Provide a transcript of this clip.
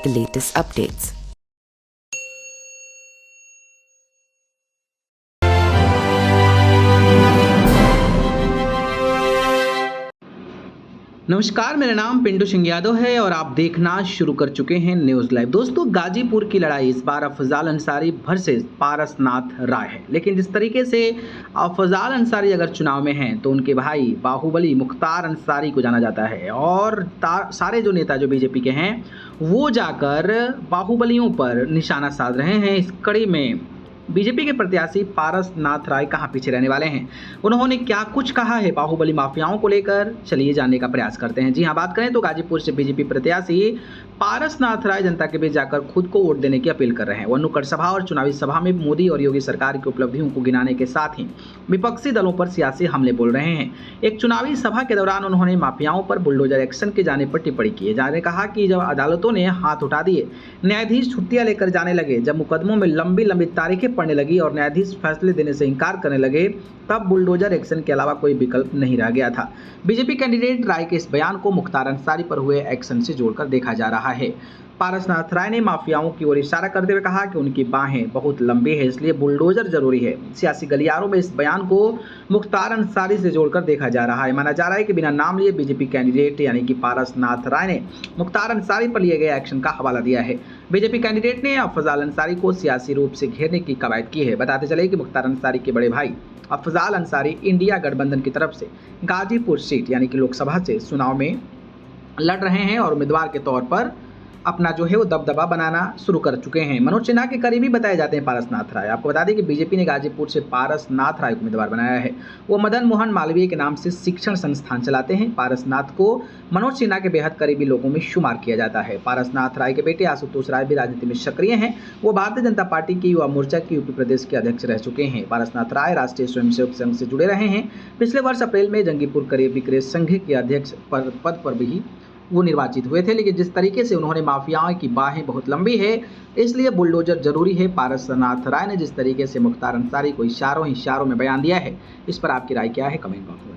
get the latest updates. नमस्कार, मेरा नाम पिंटू सिंह यादव है और आप देखना शुरू कर चुके हैं न्यूज़ लाइव। दोस्तों, गाजीपुर की लड़ाई इस बार अफजाल अंसारी वर्सेस पारसनाथ राय है। लेकिन जिस तरीके से अफजाल अंसारी अगर चुनाव में हैं तो उनके भाई बाहुबली मुख्तार अंसारी को जाना जाता है और सारे जो नेता जो बीजेपी के हैं वो जाकर बाहुबलियों पर निशाना साध रहे हैं। इस कड़ी में बीजेपी के प्रत्याशी पारसनाथ राय कहां पीछे रहने वाले हैं, उन्होंने क्या कुछ कहा है बाहुबली माफियाओं को लेकर, चलिए जानने का प्रयास करते हैं। जी हां, बात करें तो गाजीपुर से बीजेपी प्रत्याशी पारसनाथ राय जनता के बीच जाकर खुद को वोट देने की अपील कर रहे हैं। वो नुक्कड़ सभा और चुनावी सभा में मोदी और योगी सरकार की उपलब्धियों को गिनाने के साथ ही विपक्षी दलों पर सियासी हमले बोल रहे हैं। एक चुनावी सभा के दौरान उन्होंने माफियाओं पर बुलडोजर एक्शन के जाने पर टिप्पणी की है। जाने कहा कि जब अदालतों ने हाथ उठा दिए, न्यायाधीश छुट्टियां लेकर जाने लगे, जब मुकदमों में लंबी लंबी तारीखें पड़ने लगी और न्यायाधीश फैसले देने से इनकार करने लगे, तब बुलडोजर एक्शन के अलावा कोई विकल्प नहीं रह गया था। बीजेपी कैंडिडेट राय के इस बयान को मुख्तार अंसारी पर हुए एक्शन से जोड़कर देखा जा रहा है। पारसनाथ राय ने माफियाओं की ओर इशारा करते हुए कहा कि उनकी बाहें बहुत लंबी है, इसलिए बुलडोजर जरूरी है। सियासी गलियारों में इस बयान को मुख्तार अंसारी से जोड़कर देखा जा रहा है। माना जा रहा है कि बिना नाम लिए बीजेपी कैंडिडेट यानी कि पारसनाथ राय ने मुख्तार अंसारी पर लिए गए एक्शन का हवाला दिया है। बीजेपी कैंडिडेट ने अफजाल अंसारी को सियासी रूप से घेरने की कवायद की है। बताते चले कि मुख्तार अंसारी के बड़े भाई अफजाल अंसारी इंडिया गठबंधन की तरफ से गाजीपुर सीट यानी कि लोकसभा से चुनाव में लड़ रहे हैं और उम्मीदवार के तौर पर अपना जो है वो दबदबा बनाना शुरू कर चुके हैं। मनोज सिन्हा के करीबी बताए जाते हैं पारसनाथ राय। आपको बता दें कि बीजेपी ने गाजीपुर से पारसनाथ राय को उम्मीदवार बनाया है। वो मदन मोहन मालवीय के नाम से शिक्षण संस्थान चलाते हैं। पारसनाथ को मनोज सिन्हा के बेहद करीबी लोगों में शुमार किया जाता है। पारसनाथ राय के बेटे आशुतोष राय भी राजनीति में सक्रिय हैं। वो भारतीय जनता पार्टी की युवा मोर्चा की यूपी प्रदेश के अध्यक्ष रह चुके हैं। पारसनाथ राय राष्ट्रीय स्वयंसेवक संघ से जुड़े रहे हैं। पिछले वर्ष अप्रैल में जंगीपुर खरीद विक्रय संघ के अध्यक्ष पद पर भी वो निर्वाचित हुए थे। लेकिन जिस तरीके से उन्होंने माफियाओं की बाहें बहुत लंबी है, इसलिए बुलडोजर जरूरी है। पारसनाथ राय ने जिस तरीके से मुख्तार अंसारी को इशारों में बयान दिया है, इस पर आपकी राय क्या है, कमेंट बॉक्स में